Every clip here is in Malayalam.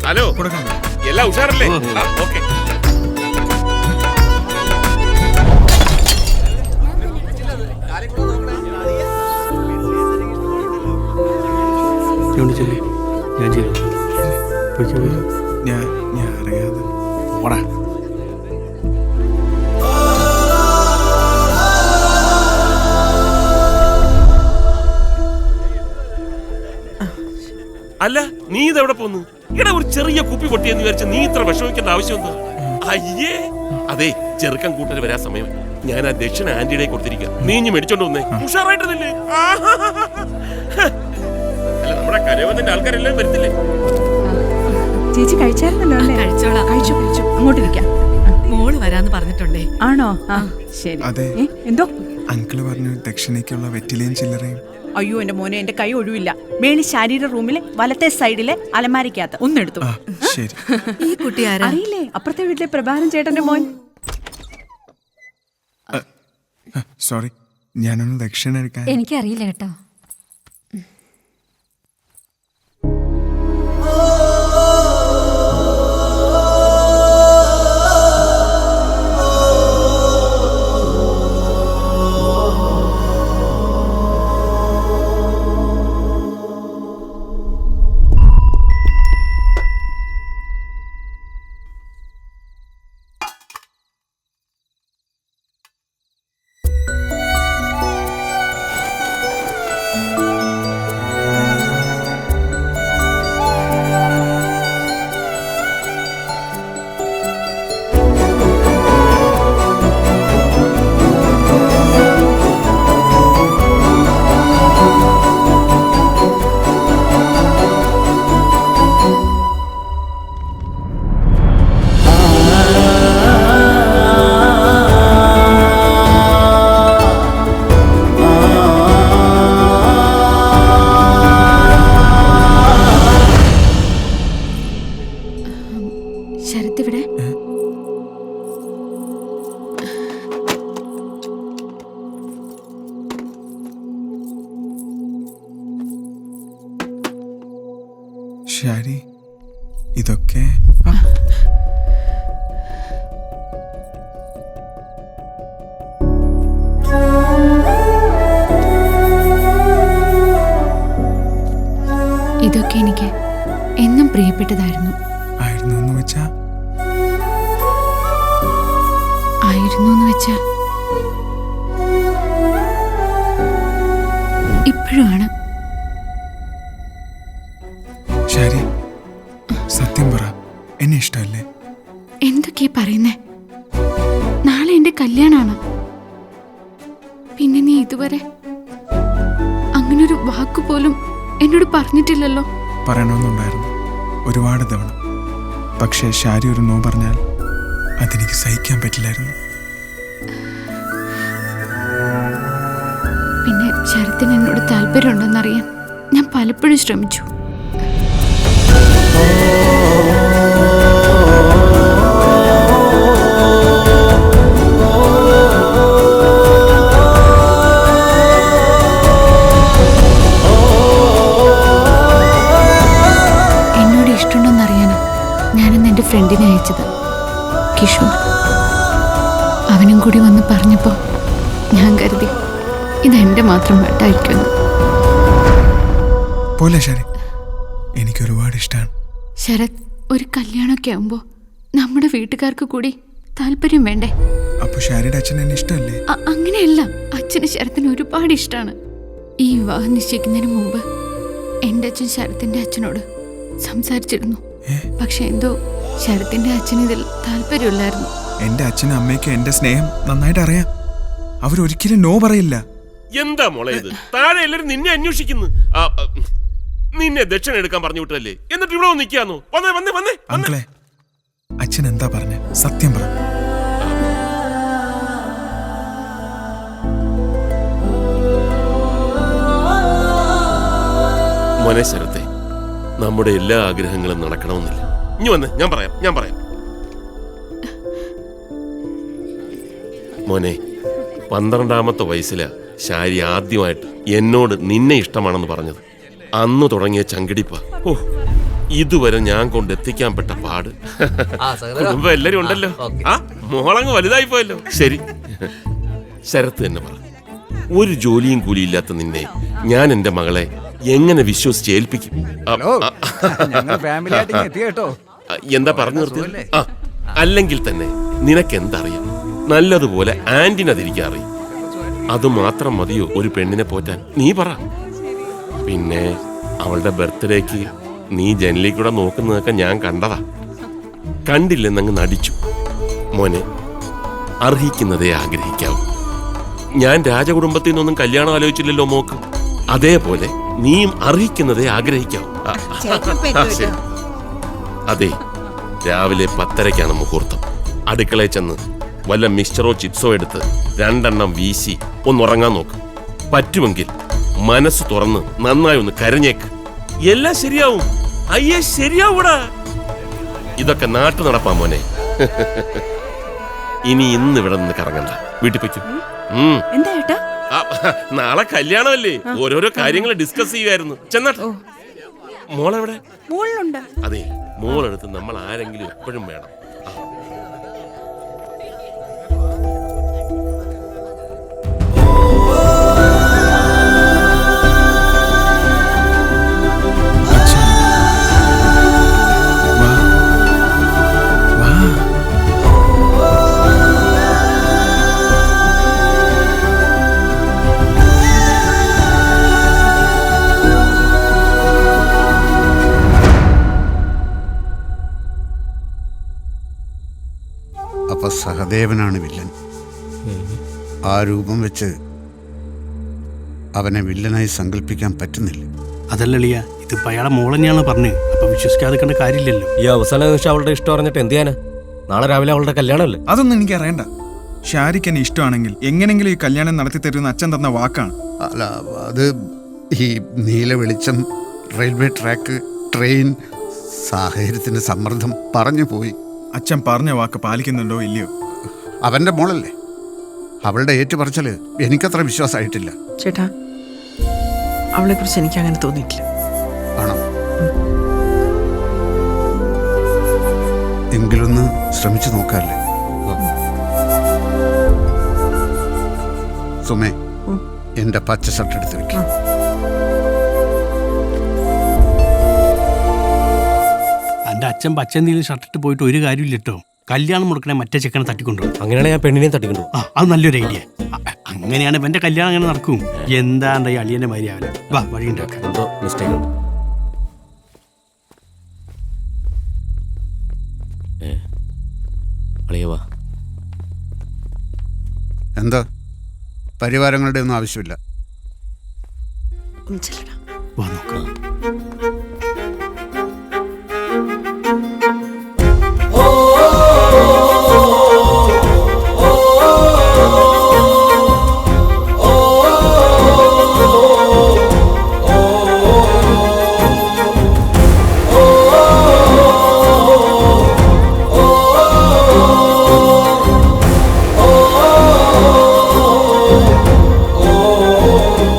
ഹലോ, എല്ലാം ഉഷാറല്ലേ? ഓക്കെ. ഞാൻ അറിയാതെ ഓടാ. അല്ല, നീ ഇതെവിടെ പോന്നു? ഇവിടെ ഒരു ചെറിയ കുപ്പി പൊട്ടിയെന്ന് വിചാരിച്ച നീ ഇത്ര വിഷമിക്കേണ്ട ആവശ്യം എന്താ? അയ്യേ, അതെ, ചെറുക്കൻ കൂട്ടര് വരാൻ സമയം. ഞാൻ ആ ദക്ഷിണ ആന്റിയുടെ കൊടുത്തിരിക്കുക. നീ ഇനി മേടിച്ചോണ്ട് വന്നേ. ഉഷാറായിട്ടതല്ലേ? അല്ല, നമ്മുടെ കരവത്തിന്റെ ആൾക്കാരെല്ലാം വരത്തില്ലേ? ചേച്ചി കഴിച്ചായിരുന്നല്ലോ അല്ലേ? കഴിച്ചോളാം. കഴിച്ചു. അങ്ങോട്ടിരിക്കാം. മോള് വരാന്ന് പറഞ്ഞിട്ടുണ്ടേ. ആണോ? ശരി. അതെ, എന്തോ അങ്കിള് പറഞ്ഞു ദക്ഷിണയ്ക്കുള്ള വെറ്റിലയും ചില്ലറയും. അയ്യോ, എന്റെ മോനെ, എന്റെ കൈ ഒഴിവില്ല. മേളി ശാരീര റൂമിലെ വലത്തെ സൈഡിലെ അലമാരിക്കകത്ത് ഒന്നെടുത്തു. ശരി. ഈ കുട്ടി ആരാ? അറിയില്ലേ? അപ്പുറത്തെ വീട്ടിലെ പ്രഭാരൻ ചേട്ടന്റെ മോൻ. സോറി, ഞാനൊന്ന് ദക്ഷിണ എടുക്കാൻ. എനിക്കറിയില്ല കേട്ടോ. ശരത്തിവിടെ? ശരി, ഇതൊക്കെ ഇതൊക്കെ എനിക്ക് എന്നും പ്രിയപ്പെട്ടതായിരുന്നു. ആയിരുന്നു എന്ന് വെച്ചാ ഇപ്പോഴുമാണ്. ശരി, സത്യം പറ, എന്നെ ഇഷ്ടമല്ലേ? എന്തൊക്കെയാ പറയുന്നേ? നാളെ എന്റെ കല്യാണാണ്. പിന്നെ നീ ഇതുവരെ അങ്ങനൊരു വാക്കുപോലും എന്നോട് പറഞ്ഞിട്ടില്ലല്ലോ. പറയണമെന്നുണ്ടായിരുന്നു ഒരുപാട് തവണ. പക്ഷേ ഷാരി ഒരു നോ പറഞ്ഞാൽ അതെനിക്ക് സഹിക്കാൻ പറ്റില്ലായിരുന്നു. പിന്നെ ശരത്തിന് എന്നോട് താല്പര്യമുണ്ടെന്നറിയാൻ ഞാൻ പലപ്പോഴും ശ്രമിച്ചു. എന്നോട് ഇഷ്ടമുണ്ടോന്നറിയാനോ ഞാനിന്ന് എൻ്റെ ഫ്രണ്ടിനെ അയച്ചത്, കിഷോർ. അവനും കൂടി വന്ന് പറഞ്ഞപ്പോൾ ഞാൻ കരുതി ഇതെന്റെ മാത്രം വേട്ടായിരിക്കുന്നു. പോലെ ശരി, എനിക്ക് ഒരുപാട് ഇഷ്ടമാണ്. ശരത്, ഒരു കല്യാണമൊക്കെ ആവുമ്പോൾ നമ്മുടെ വീട്ടുകാർക്ക് കൂടി താല്പര്യം വേണ്ടേ? അപ്പൊ ഷാരിയുടെ അച്ഛൻ എന്നെ ഇഷ്ടമല്ലേ? അങ്ങനെയല്ല, അച്ഛന് ശരത്തിന് ഒരുപാട് ഇഷ്ടമാണ്. ഈ വിവാഹം നിശ്ചയിക്കുന്നതിന് മുമ്പ് എൻ്റെ അച്ഛൻ ശരത്തിന്റെ അച്ഛനോട് സംസാരിച്ചിരുന്നു. പക്ഷെ എന്തോ ശരത്തിന്റെ അച്ഛന് ഇതിൽ താല്പര്യമില്ലായിരുന്നു. എന്റെ അച്ഛനും അമ്മയ്ക്കും എന്റെ സ്നേഹം നന്നായിട്ട് അറിയാം. അവരൊരിക്കലും നോ പറയില്ല. എന്താ മോളെ ഇത്? താഴെ എല്ലാരും നിന്നെ അന്വേഷിക്കുന്നു. നിന്നെ ദക്ഷിണ എടുക്കാൻ പറഞ്ഞു വിട്ടല്ലേ, എന്നിട്ട് ഇവിടെ നിൽക്കാന്നോ? വന്നേ. അങ്കിളെ, അച്ഛൻ എന്താ പറഞ്ഞ? സത്യം പറ. മോനെ ശരത്തെ, നമ്മുടെ എല്ലാ ആഗ്രഹങ്ങളും നടക്കണമെന്നില്ല. ഇനി വന്ന് ഞാൻ പറയാം. മോനെ, 12ാമത്തെ വയസ്സിലാ ഷാരി ആദ്യമായിട്ട് എന്നോട് നിന്നെ ഇഷ്ടമാണെന്ന് പറഞ്ഞത്. അന്ന് തുടങ്ങിയ ചങ്കിടിപ്പ. ഇതുവരെ ഞാൻ കൊണ്ടെത്തിക്കാൻ പെട്ട പാട്. കുടുംബം എല്ലാരും ഉണ്ടല്ലോ. ആ മോളങ്ങ് വലുതായി പോയല്ലോ. ശരി, ശരത്ത് തന്നെ പറ. ഒരു ജോലിയും കൂലിയില്ലാത്ത നിന്നെ ഞാൻ എന്റെ മകളെ എങ്ങനെ വിശ്വസിച്ച് ഏൽപ്പിക്കും? എന്താ പറഞ്ഞു നിർത്തിയത്? ആ, അല്ലെങ്കിൽ തന്നെ നിനക്ക് എന്തറിയാം? നല്ലതുപോലെ ആന്റിനെ തിരിക്കാൻ അറിയും. അതുമാത്രം മതിയോ ഒരു പെണ്ണിനെ പോറ്റാൻ? നീ പറ. പിന്നെ അവളുടെ ബർത്ത്ഡേക്ക് നീ ജനലിൽ കൂടെ നോക്കുന്നതൊക്കെ ഞാൻ കണ്ടതാ. കണ്ടില്ലെന്നങ്ങ് നടിച്ചു. മോനെ, അർഹിക്കുന്നതേ ആഗ്രഹിക്കാവൂ. ഞാൻ രാജകുടുംബത്തിൽ നിന്നൊന്നും കല്യാണം ആലോചിച്ചില്ലല്ലോ മോക്ക്. അതേപോലെ നീയും അർഹിക്കുന്നതേ ആഗ്രഹിക്കാവൂ. ശരി. അതെ, രാവിലെ 10:30 മുഹൂർത്തം. അടുക്കളയിൽ ചെന്ന് വല്ല മിക്സ്ചറോ ചിപ്സോ എടുത്ത് 2 എണ്ണം വീശി ഒന്നുറങ്ങാൻ നോക്ക്. പറ്റുമെങ്കിൽ മനസ്സ് തുറന്ന് നന്നായി ഒന്ന് കരഞ്ഞേക്ക്. എല്ലാം ശരിയാവും. അയ്യേ, ശരിയാവൂടാ. ഇതൊക്കെ നാട്ടു നടപ്പാ മോനെ. ഇനി ഇന്ന് ഇവിടെ നിന്ന് കറങ്ങണ്ട, വീട്ടിൽ പൊയ്ക്കും. എന്താ ഏട്ടാ? നാളെ കല്യാണമല്ലേ, ഓരോരോ കാര്യങ്ങൾ ഡിസ്കസ് ചെയ്യുമായിരുന്നു. ചെന്നാട്ടെ. മോളെവിടെ? മോളിലുണ്ട്. അതെ, മോളെടുത്ത് നമ്മൾ ആരെങ്കിലും എപ്പോഴും വേണം. അപ്പൊ സഹദേവനാണ് വില്ലൻ. ആ രൂപം വെച്ച് അവനെ വില്ലനായി സങ്കല്പിക്കാൻ പറ്റുന്നില്ല. അതല്ലളിയ, ഇതിപ്പോ അയാളെ മോളെന്നെയാണ് പറഞ്ഞത്. അപ്പൊ വിശ്വസിക്കാതെ കണ്ട കാര്യമില്ലല്ലോ. ഈ അവസാന നിമിഷം അവളുടെ ഇഷ്ടം അറിഞ്ഞിട്ട് എന്ത് ചെയ്യാനാ? നാളെ രാവിലെ അവളുടെ കല്യാണമല്ലേ? അതൊന്നും എനിക്ക് അറിയണ്ട. ഷാരിക്ക് എന്നെ ഇഷ്ടമാണെങ്കിൽ എങ്ങനെങ്കിലും ഈ കല്യാണം നടത്തി തരുന്ന അച്ഛൻ തന്ന വാക്കാണ്. അല്ല, അത് ഈ നീല വെളിച്ചം, റെയിൽവേ ട്രാക്ക്, ട്രെയിൻ, സാഹചര്യത്തിന്റെ സമ്മർദ്ദം പറഞ്ഞു പോയി. അച്ഛൻ പറഞ്ഞ വാക്ക് പാലിക്കുന്നുണ്ടോ ഇല്ലയോ? അവന്റെ മോളല്ലേ, അവളുടെ ഏറ്റുപറച്ചല് എനിക്കത്ര വിശ്വാസമായിട്ടില്ല. ചേട്ടാ, അവളെ കുറിച്ച് എനിക്ക് അങ്ങനെ തോന്നിയിട്ടില്ല. ആണോ? എങ്കിലൊന്ന് ശ്രമിച്ചു നോക്കാല്ലേ? സുമേ, എന്റെ പച്ച ഷർട്ട് എടുത്ത് വെക്കും. എന്റെ അച്ഛൻ പച്ചന്തിയിൽ ഷർട്ടിട്ട് പോയിട്ട് ഒരു കാര്യമില്ല കേട്ടോ. കല്യാണം മുടക്കണേ മറ്റേ ചെക്കനെ തട്ടിക്കൊണ്ടുപോകും. അങ്ങനെയാണ് ഞാൻ പെണ്ണിനെയും തട്ടിക്കൊണ്ടു. അത് നല്ലൊരു ഐഡിയ. അങ്ങനെയാണ് എന്റെ കല്യാണം അങ്ങനെ നടക്കും. എന്താണ്ട് ഈ അളിയന്റെ മാതിരിയാവില്ല. വാ, വഴി ഉണ്ടാക്കാം. എന്തോ മിസ്റ്റേക്ക് ഉണ്ട്. അളിയവാ. എന്താ? പരിവാരങ്ങളുടെ ഒന്നും ആവശ്യമില്ല. വാ, നോക്കാം.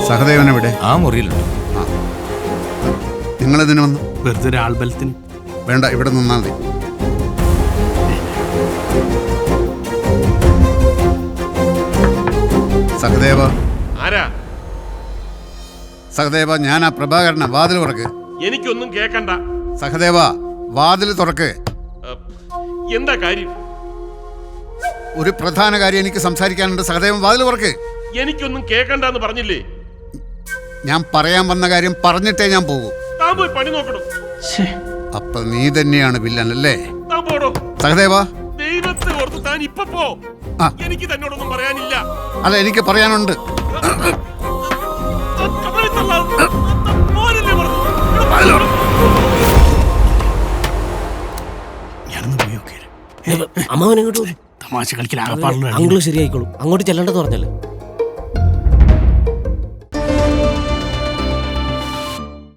സഹദേവൻ എവിടെ? ആ മുറിയിലുണ്ട്. നിങ്ങളെതിന് വന്നു? വെറുതെ ഒരു ആൾബലത്തിന്. വേണ്ട, ഇവിടെ നിന്നാൽ മതി. സഹദേവ, ആരാ? സഹദേവ, ഞാനാ പ്രഭാകരന. വാതിൽ തുറക്ക്. എനിക്കൊന്നും കേക്കണ്ട. സഹദേവ, വാതിൽ തുറക്ക്. എന്താ കാര്യം? ഒരു പ്രധാന കാര്യം എനിക്ക് സംസാരിക്കാനുണ്ട്. സഹദേവൻ, വാതിൽ തുറക്ക്. എനിക്കൊന്നും കേക്കണ്ടെന്ന് പറഞ്ഞില്ലേ? ഞാൻ പറയാൻ വന്ന കാര്യം പറഞ്ഞിട്ടേ ഞാൻ പോകൂ. താൻ പോയി പണി നോക്കണോ? അപ്പൊ നീ തന്നെയാണ് വില്ലൻ അല്ലേ? താൻ പോടോ. സഹദേവ, ദൈവത്തെ ഓർത്ത് താൻ ഇപ്പൊ പോ. ആ. എനിക്ക് തന്നോടൊന്നും പറയാനില്ല. അല്ല, എനിക്ക് പറയാനുണ്ട്. ഞാനൊന്ന് പോയി നോക്കിയാ. അമ്മാവൻ എങ്ങോട്ട്? തമാശ കളിക്കൽ ആകപ്പാടുള്ള അങ്കിള് ശരിയായിക്കോളും. അങ്ങോട്ട് ചെല്ലണ്ടെന്ന് പറഞ്ഞല്ലേ?